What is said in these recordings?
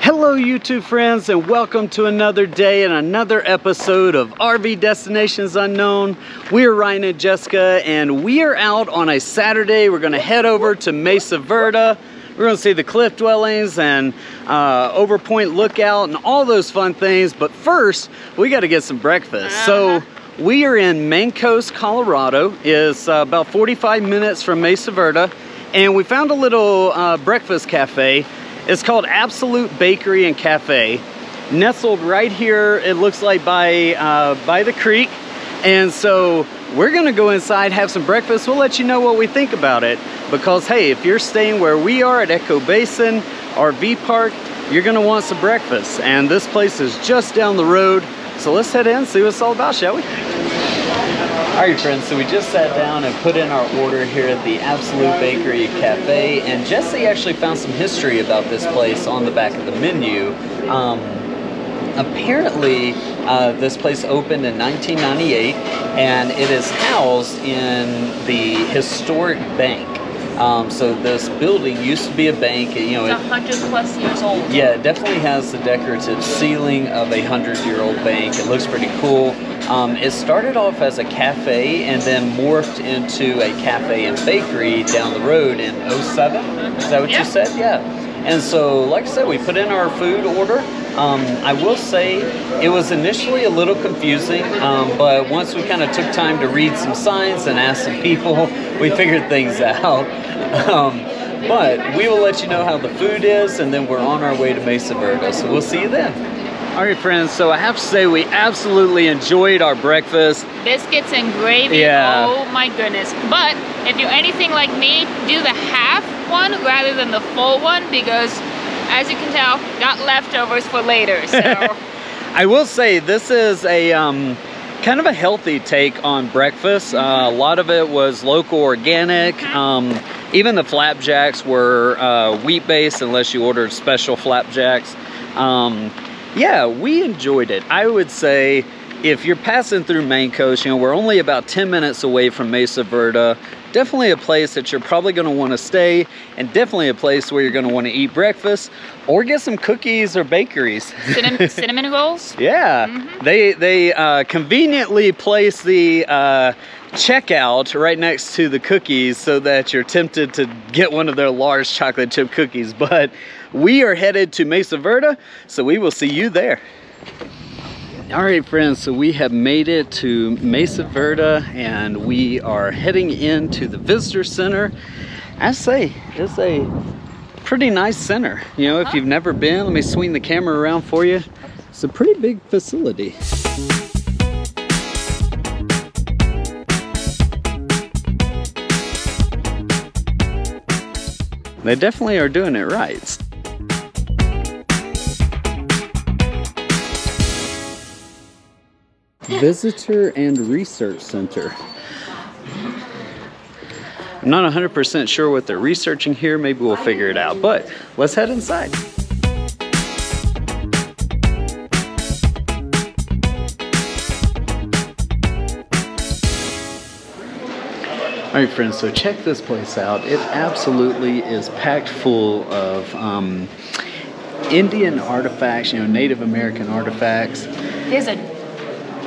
Hello YouTube friends, and welcome to another day and another episode of RV Destinations Unknown. We are Ryan and Jessica, and we are out on a Saturday. We're going to head over to Mesa Verde. We're going to see the cliff dwellings and Overpoint Lookout and all those fun things. But first, we got to get some breakfast. So we are in Main Coast, Colorado. It's about 45 minutes from Mesa Verde, and we found a little breakfast cafe. It's called Absolute Bakery and Cafe, nestled right here, it looks like by the creek. And so we're gonna go inside, have some breakfast. We'll let you know what we think about it, because hey, if you're staying where we are at Echo Basin RV Park, you're gonna want some breakfast. And this place is just down the road. So let's head in and see what it's all about, shall we? All right, friends, so we just sat down and put in our order here at the Absolute Bakery Cafe, and Jesse actually found some history about this place on the back of the menu. Apparently, this place opened in 1998, and it is housed in the historic bank. So this building used to be a bank. You know, it's 100+ years old. Yeah, it definitely has the decorative ceiling of a 100-year-old bank. It looks pretty cool. It started off as a cafe and then morphed into a cafe and bakery down the road in 07. Is that what you said? Yeah. And so, like I said, we put in our food order. I will say it was initially a little confusing, but once we kind of took time to read some signs and ask some people, we figured things out. But we will let you know how the food is, and then we're on our way to Mesa Verde, so we'll see you then. All right, friends, so I have to say we absolutely enjoyed our breakfast. Biscuits and gravy, oh my goodness. But if you're anything like me, do the half one rather than the full one, because as you can tell, got leftovers for later, so. I will say this is a kind of a healthy take on breakfast. A lot of it was local organic. Even the flapjacks were wheat-based, unless you ordered special flapjacks. Yeah, we enjoyed it. I would say if you're passing through Main Coast, you know, we're only about 10 minutes away from Mesa Verde. Definitely a place that you're probably going to want to stay, and definitely a place where you're going to want to eat breakfast or get some cookies or bakeries. Cinnamon rolls? Yeah, they conveniently place the checkout right next to the cookies so that you're tempted to get one of their large chocolate chip cookies. But we are headed to Mesa Verde, so we will see you there. All right, friends, so we have made it to Mesa Verde, and we are heading into the visitor center. I say it's a pretty nice center. You know, if you've never been, let me swing the camera around for you. It's a pretty big facility. They definitely are doing it right. Visitor and Research Center. I'm not 100% sure what they're researching here. Maybe we'll figure it out, but let's head inside. All right, friends, so check this place out. It absolutely is packed full of Indian artifacts, you know, Native American artifacts. There's a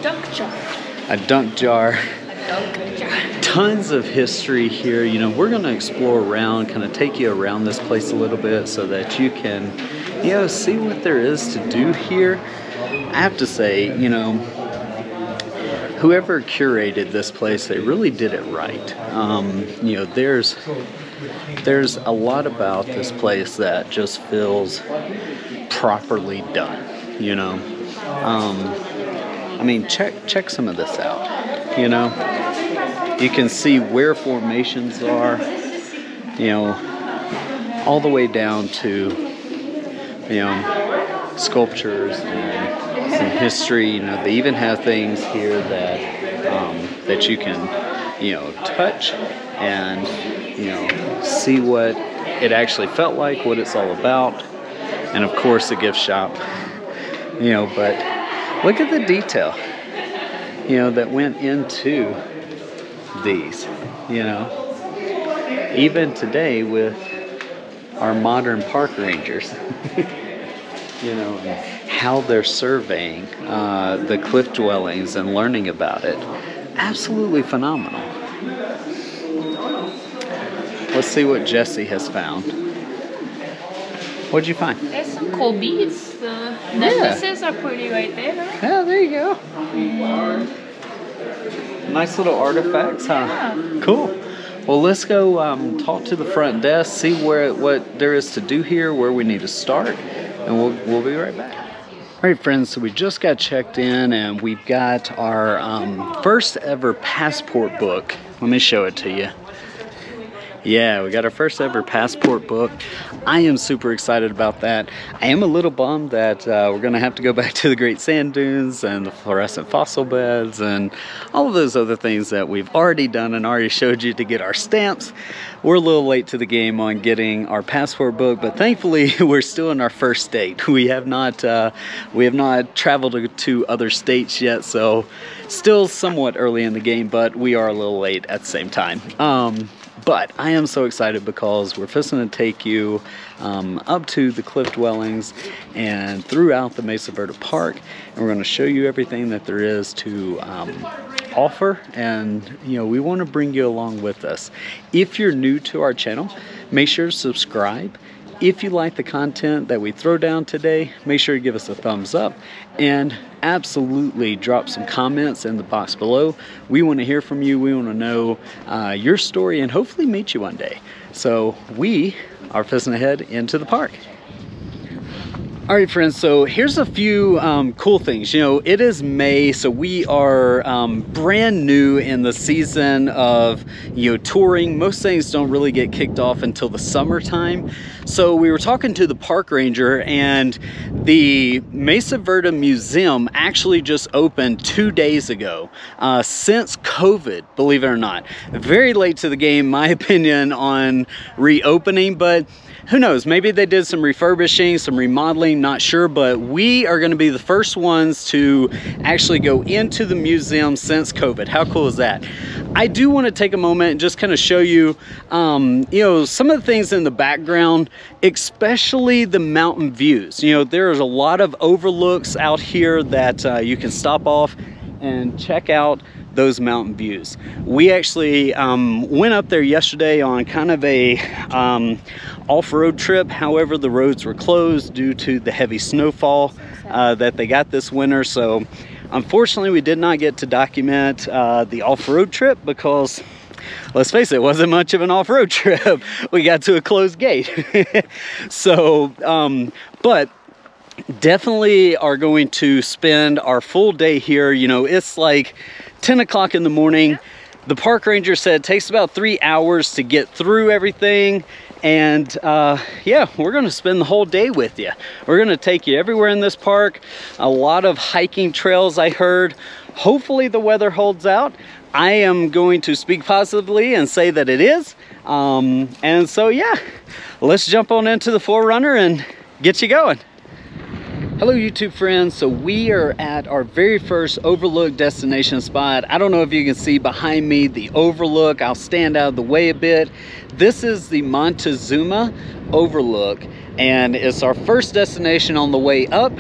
dunk jar. A dunk jar. A dunk jar. Tons of history here. You know, we're going to explore around, kind of take you around this place a little bit so that you can, you know, see what there is to do here. I have to say, you know, whoever curated this place, they really did it right. You know, there's a lot about this place that just feels properly done, you know. I mean, check some of this out, you know. You can see where formations are, you know, all the way down to, you know, sculptures and some history. You know, they even have things here that that you can, you know, touch and, you know, see what it actually felt like, what it's all about, and of course the gift shop. You know, but look at the detail, you know, that went into these, you know, even today with our modern park rangers. you know, and how they're surveying the cliff dwellings and learning about it. Absolutely phenomenal. Let's see what Jesse has found. What'd you find? There's some cool beads. The necklaces are pretty right there. Yeah, there you go. Nice little artifacts, huh? Yeah. Cool. Well, let's go talk to the front desk, see what there is to do here, where we need to start, and we'll be right back. All right, friends, so we just got checked in, and we've got our first ever passport book. Let me show it to you. Yeah, we got our first ever passport book. I am super excited about that. I am a little bummed that we're going to have to go back to the Great Sand Dunes and the fluorescent fossil beds and all of those other things that we've already done and already showed you to get our stamps. We're a little late to the game on getting our passport book, but thankfully we're still in our first state. We have not traveled to other states yet, so still somewhat early in the game, but we are a little late at the same time. But I am so excited because we're fixing to take you up to the cliff dwellings and throughout the Mesa Verde Park, and we're going to show you everything that there is to offer, and you know, we want to bring you along with us. If you're new to our channel, make sure to subscribe. If you like the content that we throw down today, make sure to give us a thumbs up and absolutely drop some comments in the box below. We want to hear from you. We want to know your story and hopefully meet you one day. So we are fixing to head into the park. All right, friends, so here's a few cool things. You know, it is May, so we are brand new in the season of, you know, touring. Most things don't really get kicked off until the summertime. So we were talking to the park ranger, and the Mesa Verde Museum actually just opened 2 days ago, since COVID, believe it or not. Very late to the game, my opinion, on reopening, but who knows, maybe they did some refurbishing, some remodeling, not sure, but we are going to be the first ones to actually go into the museum since COVID. How cool is that? I do want to take a moment and just kind of show you, you know, some of the things in the background, especially the mountain views. You know, there's a lot of overlooks out here that you can stop off and check out those mountain views. We actually went up there yesterday on kind of a off-road trip. However, the roads were closed due to the heavy snowfall that they got this winter. So unfortunately, we did not get to document the off-road trip because, let's face it, it wasn't much of an off-road trip. We got to a closed gate. So, but definitely are going to spend our full day here. You know, it's like 10 o'clock in the morning. The park ranger said it takes about 3 hours to get through everything. And yeah, we're going to spend the whole day with you. We're going to take you everywhere in this park. A lot of hiking trails, I heard. Hopefully the weather holds out. I am going to speak positively and say that it is. And so yeah, let's jump on into the Forerunner and get you going. Hello YouTube friends, so we are at our very first overlook destination spot. I don't know if you can see behind me the overlook. I'll stand out of the way a bit. This is the Montezuma Overlook, and it's our first destination on the way up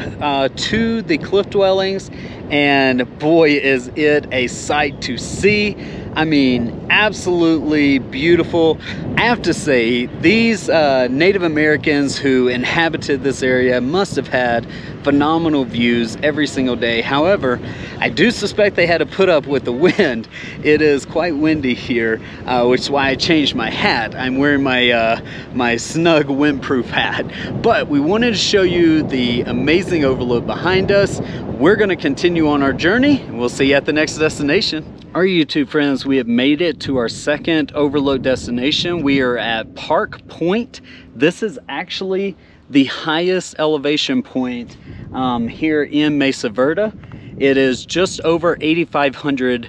to the cliff dwellings, and boy is it a sight to see. I mean, absolutely beautiful. I have to say, these Native Americans who inhabited this area must have had phenomenal views every single day. However, I do suspect they had to put up with the wind. It is quite windy here, which is why I changed my hat. I'm wearing my my snug windproof hat. But we wanted to show you the amazing overlook behind us. We're going to continue on our journey, and we'll see you at the next destination. Our YouTube friends, we have made it to our second overlook destination. We are at Park Point. This is actually the highest elevation point here in Mesa Verde. It is just over 8,500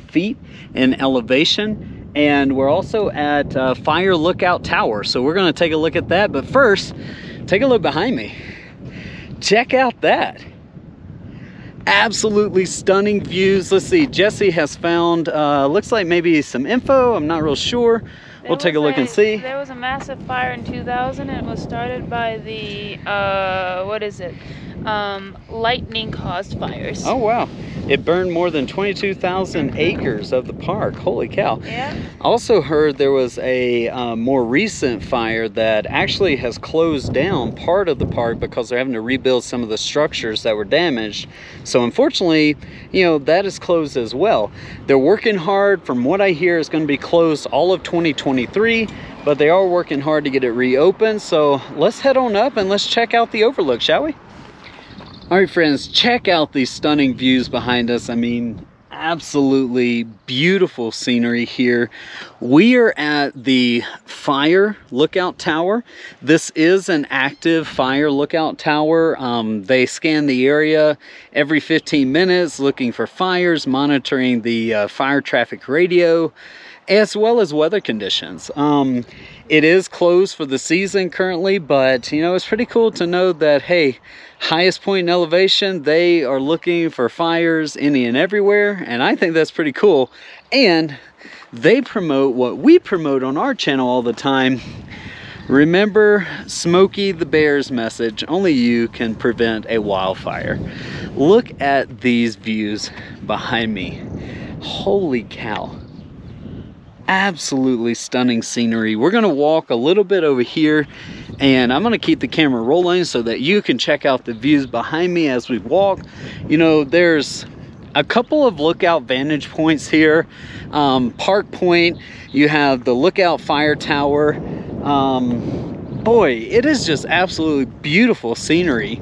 feet in elevation, and we're also at Fire Lookout Tower. So we're going to take a look at that, but first, take a look behind me. Check out that. Absolutely stunning views. Let's see, Jesse has found, looks like maybe some info, I'm not real sure. we'll take a look and see. There was a massive fire in 2000 and it was started by the, what is it? Lightning caused fires. Oh wow. It burned more than 22,000 acres of the park. Holy cow. Yeah. I also heard there was a more recent fire that actually has closed down part of the park because they're having to rebuild some of the structures that were damaged. So unfortunately, you know, that is closed as well. They're working hard. From what I hear, it's going to be closed all of 2023, but they are working hard to get it reopened. So let's head on up and let's check out the overlook, shall we? All right, friends, check out these stunning views behind us. I mean, absolutely beautiful scenery here. We are at the fire lookout tower. This is an active fire lookout tower. They scan the area every 15 minutes looking for fires, monitoring the fire traffic radio, as well as weather conditions. It is closed for the season currently, but you know, it's pretty cool to know that, hey, highest point in elevation, they are looking for fires any and everywhere, and I think that's pretty cool. And they promote what we promote on our channel all the time. Remember Smokey the Bear's message: only you can prevent a wildfire. Look at these views behind me. Holy cow. Absolutely stunning scenery. We're gonna walk a little bit over here and I'm gonna keep the camera rolling so that you can check out the views behind me as we walk. You know, there's a couple of lookout vantage points here. Park Point, you have the lookout fire tower. Boy, it is just absolutely beautiful scenery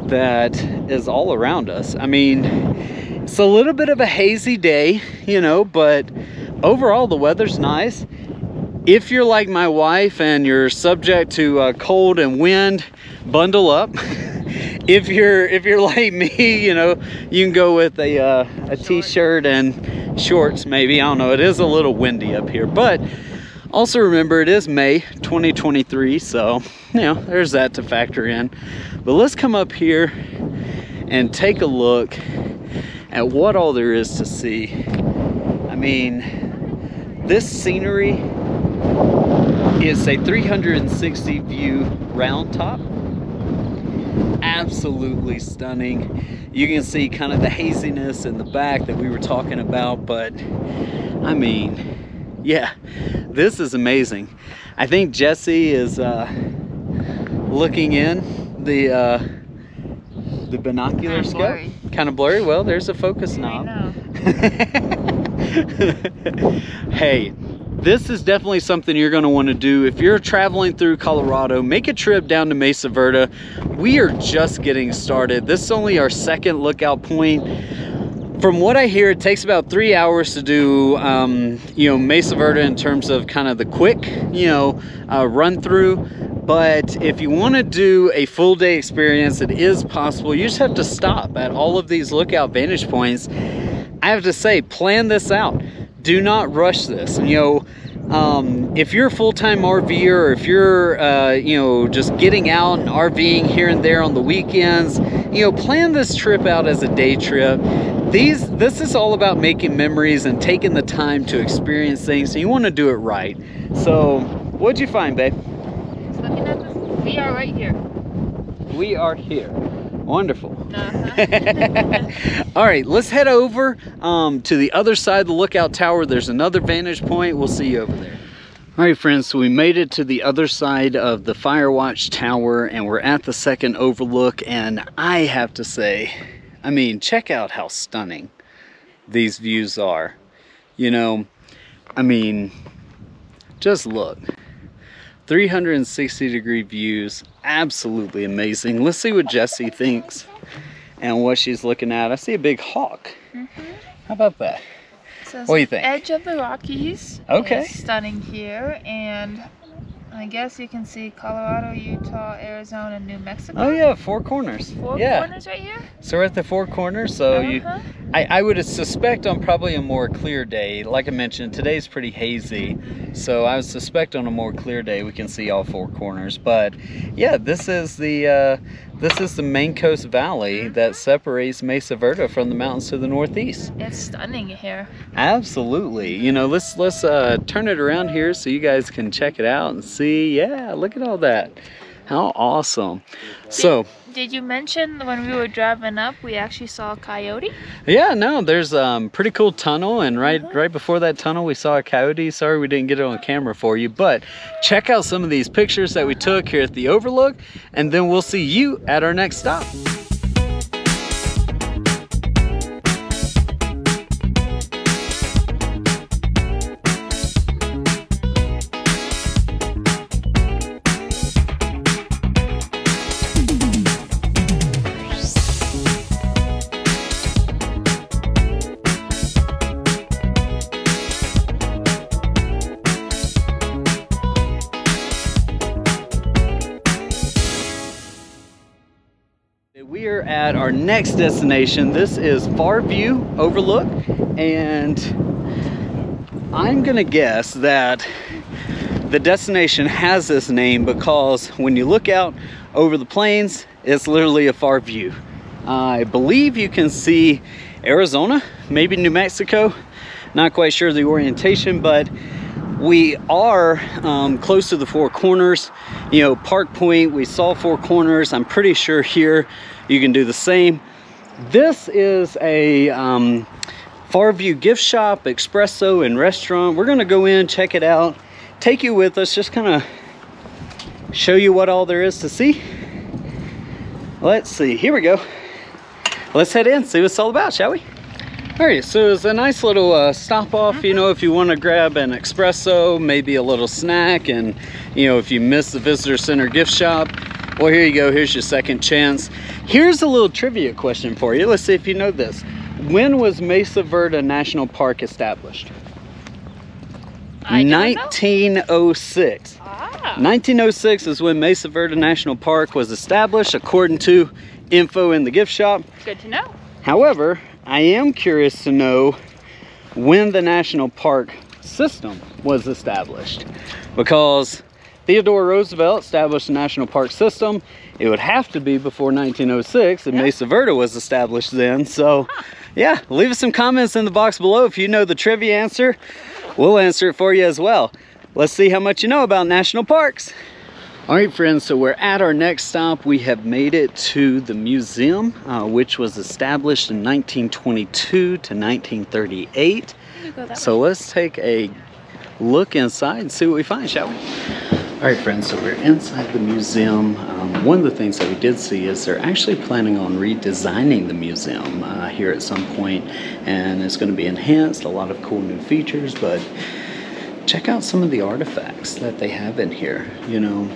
that is all around us. I mean, it's a little bit of a hazy day, you know, but overall the weather's nice. If you're like my wife and you're subject to cold and wind, bundle up. If you're like me, you know, you can go with a t-shirt and shorts maybe. I don't know, it is a little windy up here, but also remember it is May 2023, so you know, there's that to factor in. But let's come up here and take a look at what all there is to see. I mean, this scenery is a 360 view round top. Absolutely stunning. You can see kind of the haziness in the back that we were talking about, but I mean, yeah, this is amazing. I think Jesse is looking in the binocular scope. Kind of blurry. Well, there's a focus knob. Hey, this is definitely something you're going to want to do if you're traveling through Colorado. Make a trip down to Mesa Verde. We are just getting started. This is only our second lookout point. From what I hear, it takes about 3 hours to do, you know, Mesa Verde in terms of kind of the quick, you know, run through. But if you want to do a full day experience, it is possible. You just have to stop at all of these lookout vantage points. I have to say, plan this out. Do not rush this. You know, if you're a full-time RVer, or if you're, you know, just getting out and RVing here and there on the weekends, you know, plan this trip out as a day trip. This is all about making memories and taking the time to experience things, so you want to do it right. So, what'd you find, babe? Just looking at this, we are right here. We are here. Wonderful. Uh-huh. All right, let's head over to the other side of the lookout tower. There's another vantage point. We'll see you over there. All right, friends, so we made it to the other side of the Fire Watch Tower, and we're at the second overlook, and I have to say, I mean, check out how stunning these views are. You know, I mean, just look. 360 degree views, absolutely amazing. Let's see what Jessie thinks and what she's looking at. I see a big hawk. How about that? So what do you think? Edge of the Rockies. Okay. Is stunning here, and I guess you can see Colorado, Utah, Arizona, New Mexico. Oh yeah, Four Corners. Four corners right here? So we're at the Four Corners, so I would suspect on probably a more clear day, like I mentioned, today's pretty hazy, so I would suspect on a more clear day we can see all four corners. But yeah, this is the Main Coast Valley that separates Mesa Verde from the mountains to the northeast. It's stunning here. Absolutely. You know, let's turn it around here so you guys can check it out and see. Yeah, look at all that. How awesome. So did you mention when we were driving up we actually saw a coyote? Yeah, no, there's a pretty cool tunnel, and right before that tunnel we saw a coyote. Sorry we didn't get it on camera for you, but check out some of these pictures that we took here at the overlook, and then we'll see you at our next stop. We are at our next destination. This is Farview Overlook, and I'm gonna guess that the destination has this name because when you look out over the plains, it's literally a far view. I believe you can see Arizona, maybe New Mexico, not quite sure the orientation, but we are close to the Four Corners. You know, Park Point, we saw Four Corners. I'm pretty sure here you can do the same. This is a Farview gift shop, espresso, and restaurant. We're gonna go in, check it out, take you with us, just kind of show you what all there is to see. Let's see, here we go. Let's head in, see what it's all about, shall we? All right, so it's a nice little stop off, you know, if you want to grab an espresso, maybe a little snack, and you know, if you miss the visitor center gift shop, well, here you go, here's your second chance. Here's a little trivia question for you. Let's see if you know this. When was Mesa Verde National Park established? 1906. 1906 is when Mesa Verde National Park was established, according to info in the gift shop. Good to know. However, I am curious to know when the national park system was established, because Theodore Roosevelt established the national park system. It would have to be before 1906, and Mesa Verde was established then. So yeah, leave us some comments in the box below if you know the trivia answer. We'll answer it for you as well. Let's see how much you know about national parks. All right, friends, so we're at our next stop. We have made it to the museum, which was established in 1922 to 1938. So let's take a look inside and see what we find, shall we? All right, friends, so we're inside the museum. One of the things that we did see is they're actually planning on redesigning the museum here at some point, and it's going to be enhanced, a lot of cool new features, but check out some of the artifacts that they have in here. You know,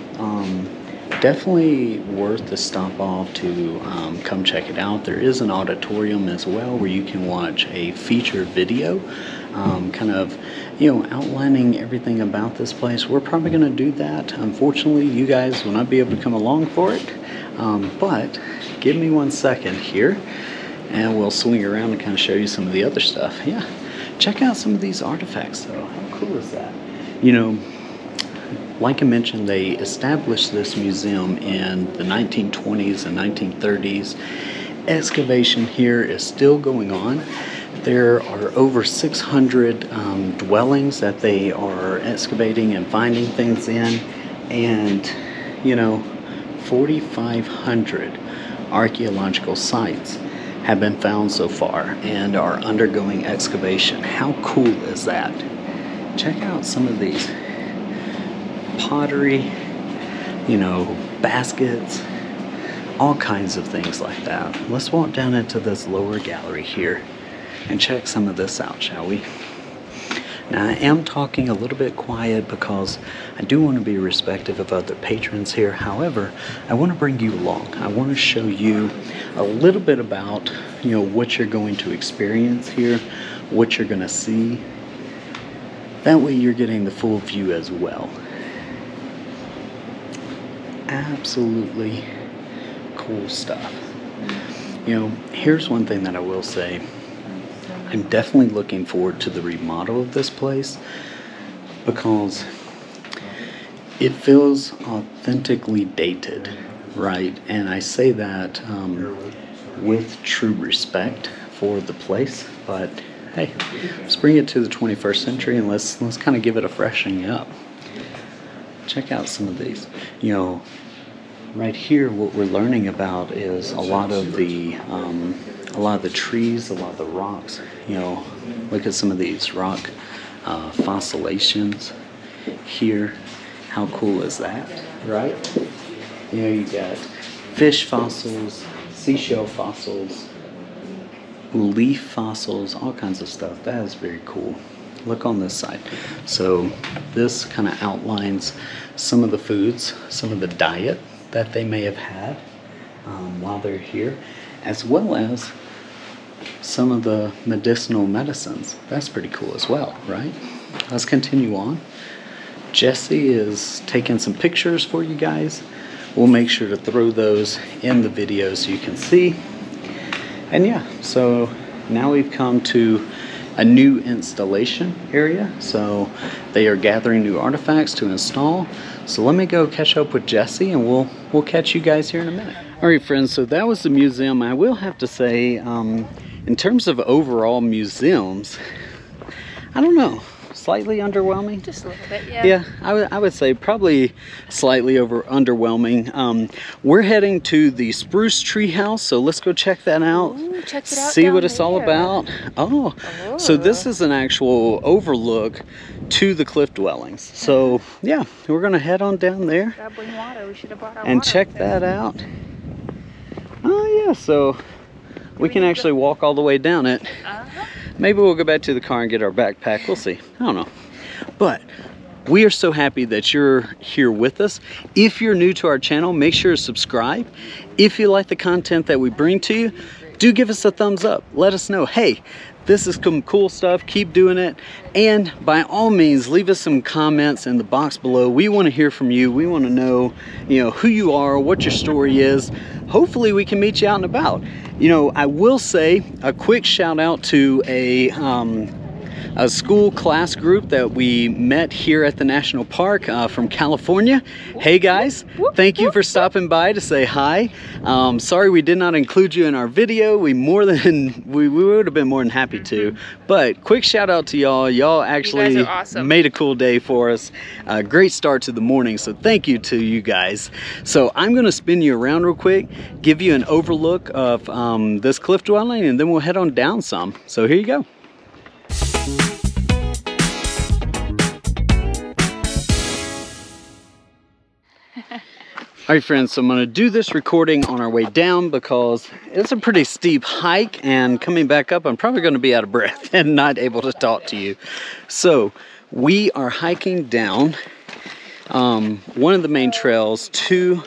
definitely worth the stop off to come check it out. There is an auditorium as well where you can watch a feature video, kind of, you know, outlining everything about this place. We're probably going to do that. Unfortunately, you guys will not be able to come along for it, but give me 1 second here and we'll swing around and kind of show you some of the other stuff. Yeah, check out some of these artifacts though. How cool is that? You know, like I mentioned, they established this museum in the 1920s and 1930s. Excavation here is still going on. There are over 600 dwellings that they are excavating and finding things in, and you know, 4,500 archaeological sites have been found so far and are undergoing excavation. How cool is that? Check out some of these pottery, you know, baskets, all kinds of things like that. Let's walk down into this lower gallery here and check some of this out, shall we? Now, I am talking a little bit quiet because I do want to be respectful of other patrons here. However, I want to bring you along. I want to show you a little bit about, you know, what you're going to experience here, what you're going to see. That way you're getting the full view as well. Absolutely cool stuff. You know, here's one thing that I will say. I'm definitely looking forward to the remodel of this place because it feels authentically dated, right? And I say that with true respect for the place, but hey, let's bring it to the 21st century and let's kind of give it a freshening up. Check out some of these. You know, right here, what we're learning about is a lot of the trees, a lot of the rocks. You know, look at some of these rock fossilizations here. How cool is that, right? You know, you got fish fossils, seashell fossils, leaf fossils, all kinds of stuff. That is very cool. Look on this side. So this kind of outlines some of the foods, some of the diet that they may have had while they're here, as well as some of the medicinal medicines. That's pretty cool as well, right? Let's continue on. Jesse is taking some pictures for you guys. We'll make sure to throw those in the video so you can see. And yeah, so now we've come to a new installation area. So they are gathering new artifacts to install. So let me go catch up with Jesse and we'll catch you guys here in a minute. All right, friends, so that was the museum. I will have to say, in terms of overall museums, I don't know. Slightly underwhelming? Just a little bit, yeah. Yeah, I would say probably slightly underwhelming. We're heading to the Spruce Tree House, so let's go check that out. Ooh, check it out. See what it's all about. Oh, so this is an actual overlook to the cliff dwellings. So yeah, we're gonna head on down there. Gotta bring water. We should have brought our and water check that out. Oh yeah, so we can actually walk all the way down it. Maybe we'll go back to the car and get our backpack. We'll see. I don't know. But we are so happy that you're here with us. If you're new to our channel, make sure to subscribe. If you like the content that we bring to you, do give us a thumbs up. Let us know, hey, this is some cool stuff. Keep doing it. And by all means, leave us some comments in the box below. We want to hear from you. We want to know, who you are, what your story is. Hopefully we can meet you out and about. I will say a quick shout out to a school class group that we met here at the National Park from California. Hey guys, thank you for stopping by to say hi. Sorry we did not include you in our video. We would have been more than happy to. But quick shout out to y'all. Y'all actually awesome. Made a cool day for us. Great start to the morning, so thank you to you guys. So I'm gonna spin you around real quick, give you an overlook of this cliff dwelling, and then we'll head on down some. So here you go. Alright friends, so I'm going to do this recording on our way down because it's a pretty steep hike, and coming back up I'm probably going to be out of breath and not able to talk to you. So we are hiking down one of the main trails to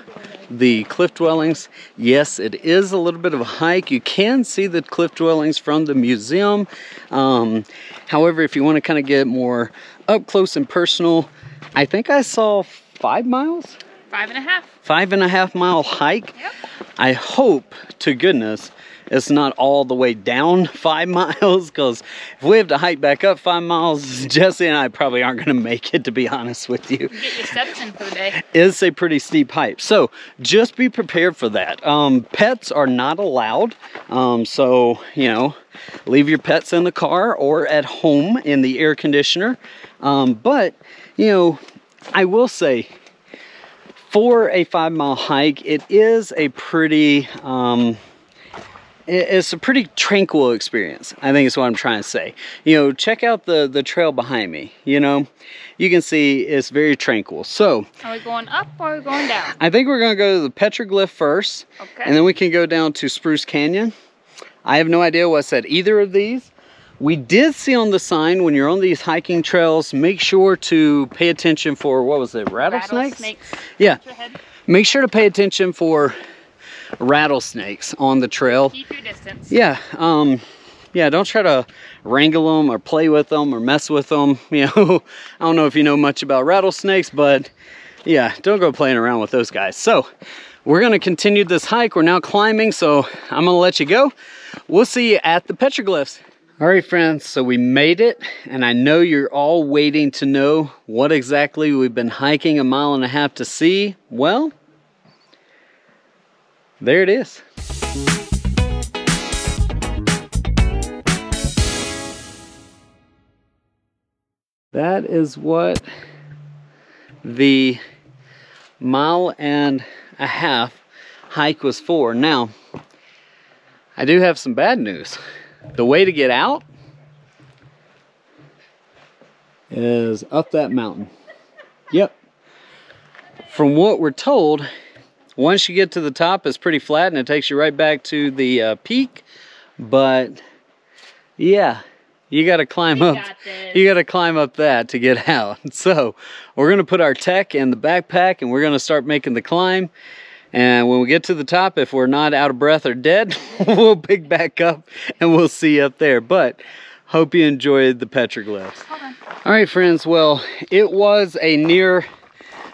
the cliff dwellings. Yes, it is a little bit of a hike. You can see the cliff dwellings from the museum. However, if you want to kind of get more up close and personal, I think I saw 5 miles? 5.5. 5.5 mile hike. Yep. I hope to goodness it's not all the way down 5 miles, because if we have to hike back up 5 miles, Jesse and I probably aren't going to make it, to be honest with you. Get your steps in for the day. It's a pretty steep hike, so just be prepared for that. Pets are not allowed, so leave your pets in the car or at home in the air conditioner. But I will say, for a 5 mile hike, it is a pretty it's a pretty tranquil experience, I think is what I'm trying to say. Check out the trail behind me. You can see it's very tranquil. So are we going up or are we going down? I think we're going to go to the petroglyph first. Okay. And then we can go down to Spruce Canyon. I have no idea what's at either of these. We did see on the sign, when you're on these hiking trails, make sure to pay attention for, what was it, rattlesnakes? Rattlesnakes. Yeah. Make sure to pay attention for rattlesnakes on the trail. Keep your distance. Yeah. Yeah, don't try to wrangle them or play with them or mess with them. I don't know if you know much about rattlesnakes, but yeah, don't go playing around with those guys. So we're going to continue this hike. We're now climbing, so I'm going to let you go. We'll see you at the petroglyphs. All right, friends, so we made it, and I know you're all waiting to know what exactly we've been hiking 1.5 miles to see. Well, there it is. That is what the 1.5 mile hike was for. Now, I do have some bad news. The way to get out is up that mountain. Yep. From what we're told, once you get to the top, it's pretty flat and it takes you right back to the peak. But yeah, you got to climb up. You got to climb up that to get out. So we're going to put our tech in the backpack and we're going to start making the climb. And when we get to the top, if we're not out of breath or dead, we'll pick back up and we'll see you up there. But hope you enjoyed the petroglyphs. All right, friends. Well, it was a near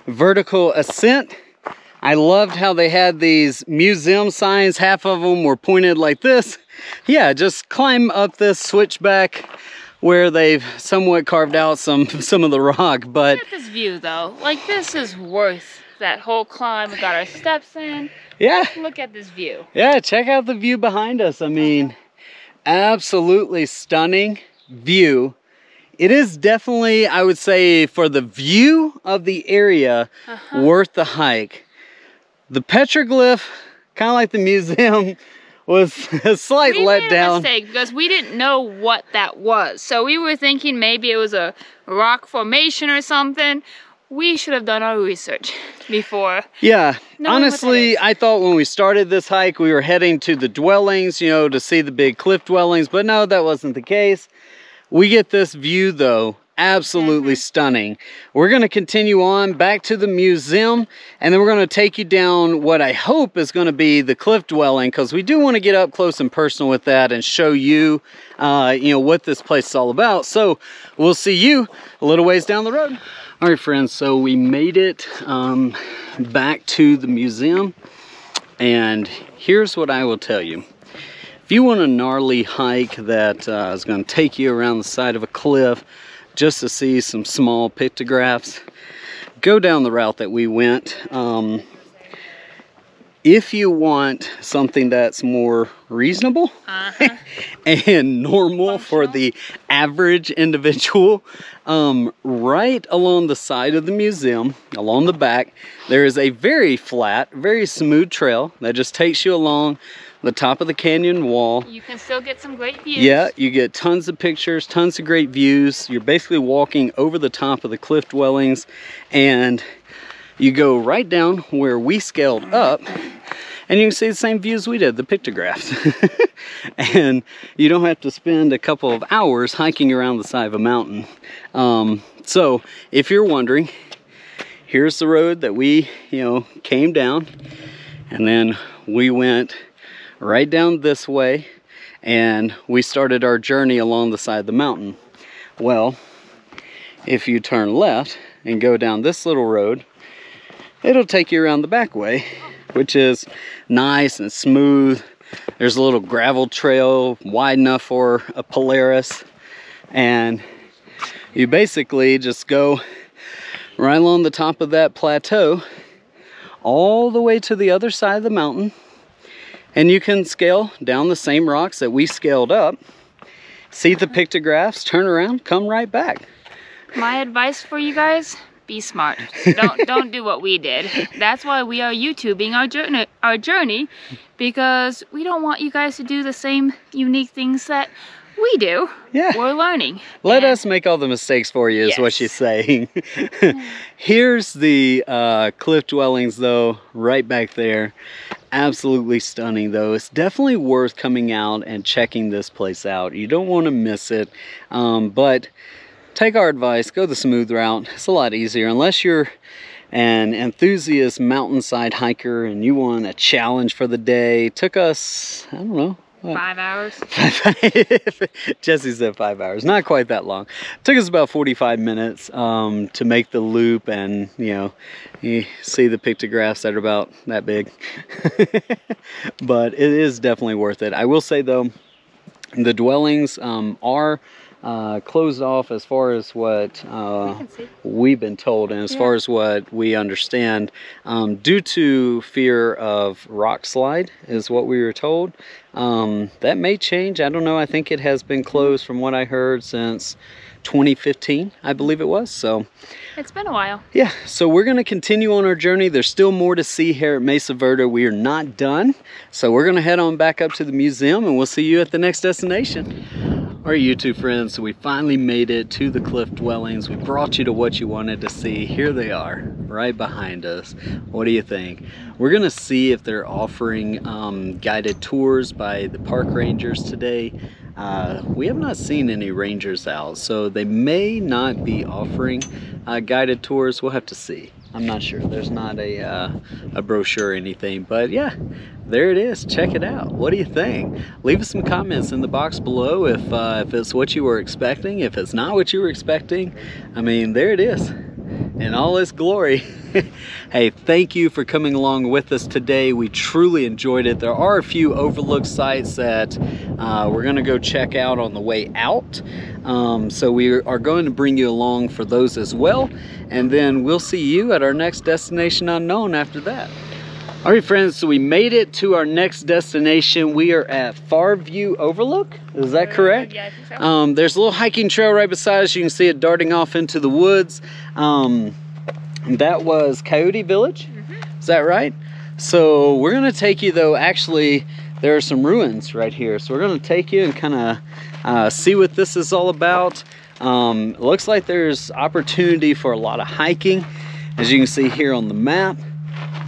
vertical ascent. I loved how they had these museum signs. Half of them were pointed like this. Yeah, just climb up this switchback where they've somewhat carved out some of the rock. But look at this view, though. Like, this is worth that whole climb. We got our steps in. Yeah. Look at this view. Yeah, check out the view behind us. I mean, absolutely stunning view. It is definitely, I would say, for the view of the area, worth the hike. The petroglyph, kind of like the museum, was a slight letdown. We made a mistake because we didn't know what that was. So we were thinking maybe it was a rock formation or something. We should have done our research before. Yeah, honestly, I thought when we started this hike, we were heading to the dwellings, you know, to see the big cliff dwellings, but no, that wasn't the case. We get this view, though, absolutely stunning. We're going to continue on back to the museum, and then we're going to take you down what I hope is going to be the cliff dwelling, because we do want to get up close and personal with that and show you, you know, what this place is all about. So we'll see you a little ways down the road. All right, friends, so we made it back to the museum, and here's what I will tell you. If you want a gnarly hike that is going to take you around the side of a cliff just to see some small pictographs, go down the route that we went. If you want something that's more reasonable and normal for the average individual, right along the side of the museum, along the back, there is a very flat, very smooth trail that just takes you along the top of the canyon wall. You can still get some great views. Yeah, you get tons of pictures, tons of great views. You're basically walking over the top of the cliff dwellings, and you go right down where we scaled up, and you can see the same views we did, the pictographs. And you don't have to spend a couple of hours hiking around the side of a mountain. So if you're wondering, here's the road that we, you know, came down, and then we went right down this way, and we started our journey along the side of the mountain. Well, if you turn left and go down this little road, it'll take you around the back way, which is nice and smooth. There's a little gravel trail wide enough for a Polaris, and you basically just go right along the top of that plateau all the way to the other side of the mountain, and you can scale down the same rocks that we scaled up, see the pictographs, turn around, come right back. My advice for you guys: be smart. Don't do what we did. That's why we are YouTubing our journey, because we don't want you guys to do the same unique things that we do. Yeah. We're learning. Let us make all the mistakes for you, is what she's saying. Here's the cliff dwellings, though, right back there. Absolutely stunning, though. It's definitely worth coming out and checking this place out. You don't want to miss it. But take our advice, go the smooth route. It's a lot easier, unless you're an enthusiast mountainside hiker and you want a challenge for the day. It took us, I don't know, what? 5 hours. Jesse said 5 hours. Not quite that long. It took us about 45 minutes to make the loop, and you know, you see the pictographs that are about that big. But it is definitely worth it. I will say though, The dwellings are closed off as far as what we've been told, and as far as what we understand, due to fear of rock slide is what we were told. That may change. I don't know. I think it has been closed from what I heard since 2015, I believe it was. So it's been a while. Yeah, so we're going to continue on our journey. There's still more to see here at Mesa Verde. We are not done. So we're going to head on back up to the museum, and we'll see you at the next destination. All right, YouTube friends, so we finally made it to the cliff dwellings. We brought you to what you wanted to see. Here they are, right behind us. What do you think? We're going to see if they're offering guided tours by the park rangers today. We have not seen any rangers out, so they may not be offering guided tours. We'll have to see. I'm not sure. There's not a brochure or anything, but yeah, there it is. Check it out. What do you think? Leave us some comments in the box below if it's what you were expecting, if it's not what you were expecting. I mean, there it is in all its glory. Hey, thank you for coming along with us today. We truly enjoyed it. There are a few overlooked sites that we're going to go check out on the way out. So we are going to bring you along for those as well. And then we'll see you at our next destination unknown after that. All right, friends, so we made it to our next destination. We are at Farview Overlook. Is that correct? Yeah, I think so. There's a little hiking trail right beside us. You can see it darting off into the woods. That was Coyote Village. Is that right? So we're going to take you, though, actually, there are some ruins right here. So we're going to take you and kind of see what this is all about. It looks like there's opportunity for a lot of hiking, as you can see here on the map.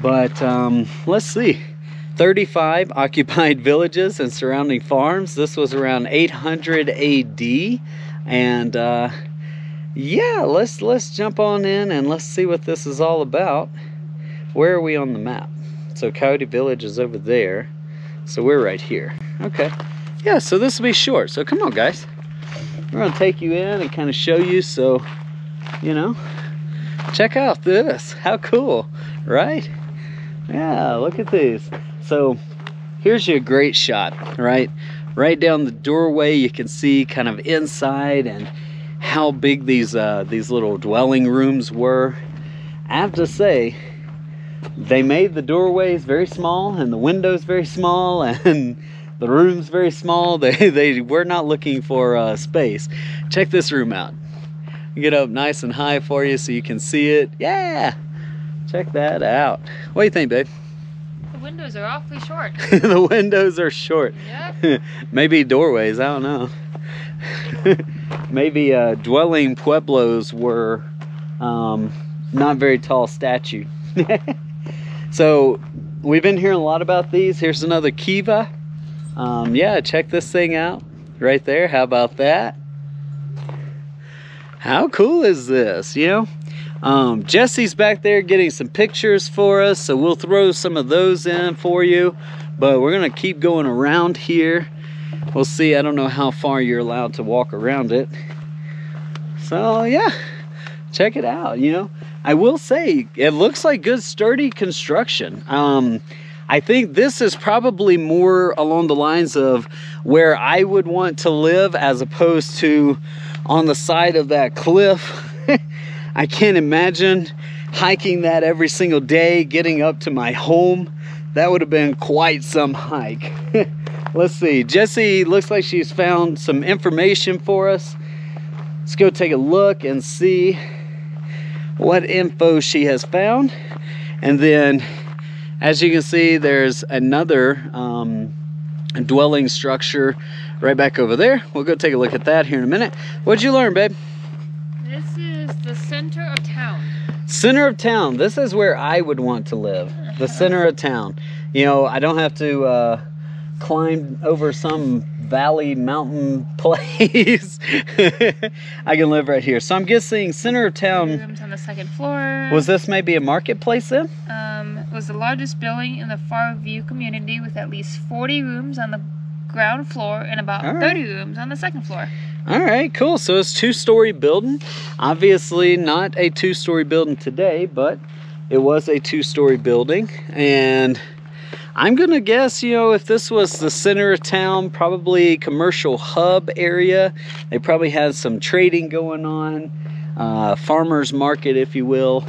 But let's see, 35 occupied villages and surrounding farms. This was around 800 AD. And yeah, let's jump on in and let's see what this is all about. Where are we on the map? So Coyote Village is over there. So we're right here. Okay. Yeah, so this will be short. So come on, guys. We're going to take you in and kind of show you. So, you know, check out this. How cool, right? Yeah, look at these. So here's your great shot, right? Right down the doorway, you can see kind of inside and how big these little dwelling rooms were. I have to say, they made the doorways very small and the windows very small and the rooms very small. They were not looking for space. Check this room out. Get up nice and high for you so you can see it. Yeah. Check that out. What do you think, babe? The windows are awfully short. The windows are short. Yeah. Maybe doorways, I don't know. Maybe dwelling pueblos were not very tall statue. So we've been hearing a lot about these. Here's another kiva. Yeah, check this thing out right there. How about that? How cool is this, you know? Jesse's back there getting some pictures for us, so we'll throw some of those in for you. But we're gonna keep going around here. We'll see. I don't know how far you're allowed to walk around it. So yeah, check it out. You know, I will say it looks like good sturdy construction. I think this is probably more along the lines of where I would want to live as opposed to on the side of that cliff. I can't imagine hiking that every single day, getting up to my home. That would have been quite some hike. Let's see. Jessie looks like she's found some information for us. Let's go take a look and see what info she has found. And then, as you can see, there's another dwelling structure right back over there. We'll go take a look at that here in a minute. What'd you learn, babe? This is the center of town. Center of town. This is where I would want to live. The center of town. You know, I don't have to climb over some valley mountain place. I can live right here. So I'm guessing center of town. Rooms on the second floor. Was this maybe a marketplace then? It was the largest building in the Farview community with at least 40 rooms on the ground floor and about 30 rooms on the second floor. All right, cool. So it's a two-story building. Obviously not a two-story building today, but it was a two-story building. And I'm gonna guess, you know, if this was the center of town, probably commercial hub area, they probably had some trading going on, farmers market, if you will.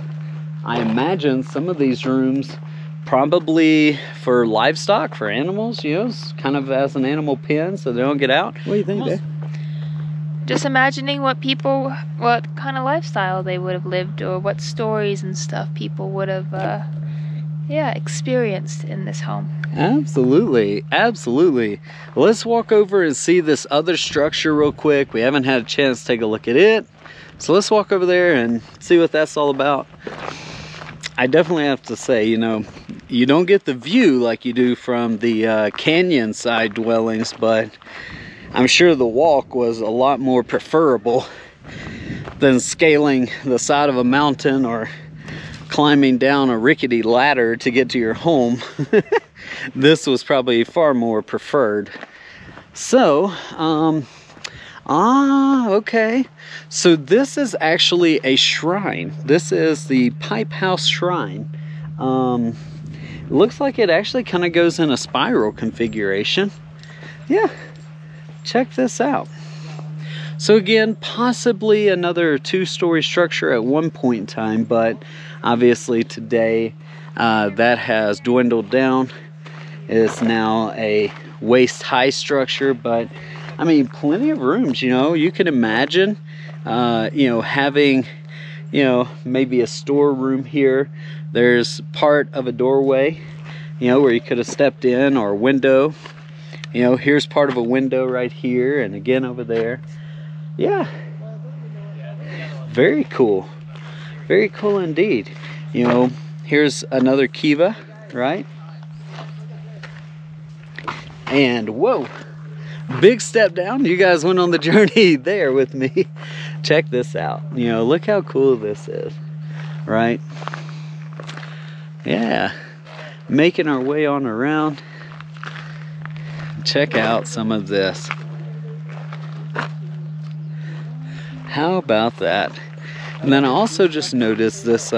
I imagine some of these rooms probably for livestock, for animals, you know, kind of as an animal pen so they don't get out. What do you think, Dave? Just imagining what kind of lifestyle they would have lived, or what stories and stuff people would have experienced in this home. Absolutely, absolutely. Let's walk over and see this other structure real quick. We haven't had a chance to take a look at it, so let's walk over there and see what that's all about. I definitely have to say, you know, you don't get the view like you do from the canyon side dwellings, but I'm sure the walk was a lot more preferable than scaling the side of a mountain or climbing down a rickety ladder to get to your home. This was probably far more preferred. So, okay. So this is actually a shrine. This is the Pipe House Shrine. It looks like it actually kind of goes in a spiral configuration. Yeah, check this out. So again, possibly another two-story structure at one point in time, but obviously today that has dwindled down. It's now a waist-high structure, but I mean, plenty of rooms, you know. You can imagine, you know, having, you know, maybe a storeroom here. There's part of a doorway, you know, where you could have stepped in, or a window. You know, here's part of a window right here, and again over there. Yeah, very cool. Very cool indeed. You know, here's another kiva, right? And whoa, big step down. You guys went on the journey there with me. Check this out. You know, look how cool this is, right? Yeah, making our way on around. Check out some of this. How about that? And then I also just noticed this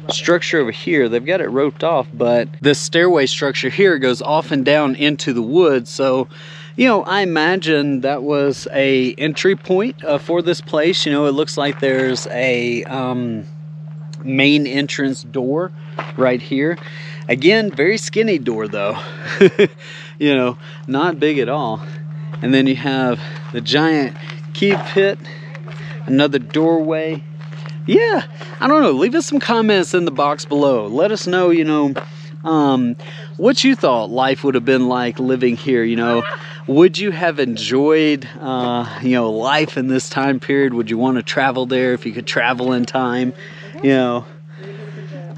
structure over here. They've got it roped off, but this stairway structure here goes off and down into the woods. So, you know, I imagine that was a entry point for this place. You know, it looks like there's a main entrance door right here. Again, very skinny door though. You know, not big at all. And then you have the giant cave pit, another doorway. Yeah, I don't know, leave us some comments in the box below. Let us know, you know, what you thought life would have been like living here. You know, would you have enjoyed you know, life in this time period? Would you want to travel there if you could travel in time? You know,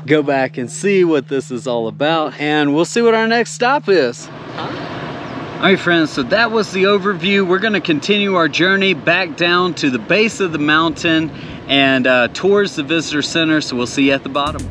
go back and see what this is all about, and we'll see what our next stop is. All right, friends, so that was the overview. We're going to continue our journey back down to the base of the mountain and towards the visitor center, so we'll see you at the bottom.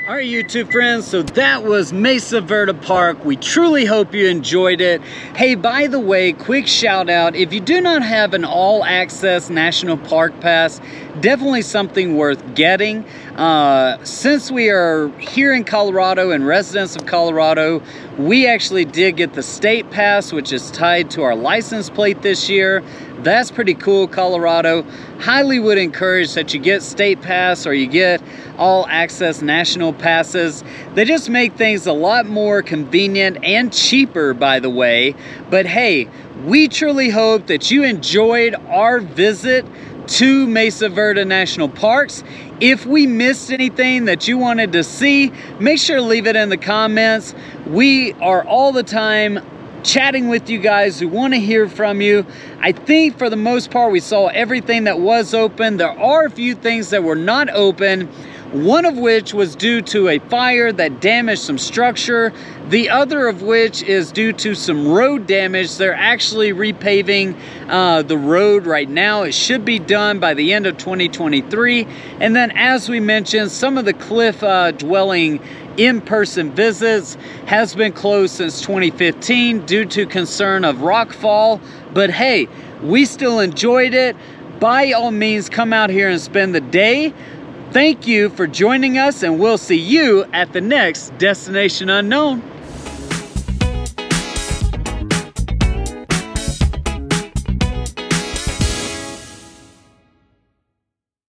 Alright, YouTube friends, so that was Mesa Verde Park. We truly hope you enjoyed it. Hey, by the way, quick shout out, if you do not have an all-access National Park Pass, definitely something worth getting. Since we are here in Colorado and residents of Colorado, we actually did get the state pass, which is tied to our license plate this year. That's pretty cool, Colorado. Highly would encourage that you get state pass or you get all access national passes. They just make things a lot more convenient and cheaper, by the way. But hey, we truly hope that you enjoyed our visit to Mesa Verde National Parks. If we missed anything that you wanted to see, make sure to leave it in the comments. We are all the time chatting with you guys. We want to hear from you. I think for the most part, we saw everything that was open. There are a few things that were not open, one of which was due to a fire that damaged some structure. The other of which is due to some road damage. They're actually repaving the road right now. It should be done by the end of 2023. And then, as we mentioned, some of the cliff dwelling in-person visits has been closed since 2015 due to concern of rockfall. But hey, we still enjoyed it. By all means, come out here and spend the day. Thank you for joining us, and we'll see you at the next Destination Unknown.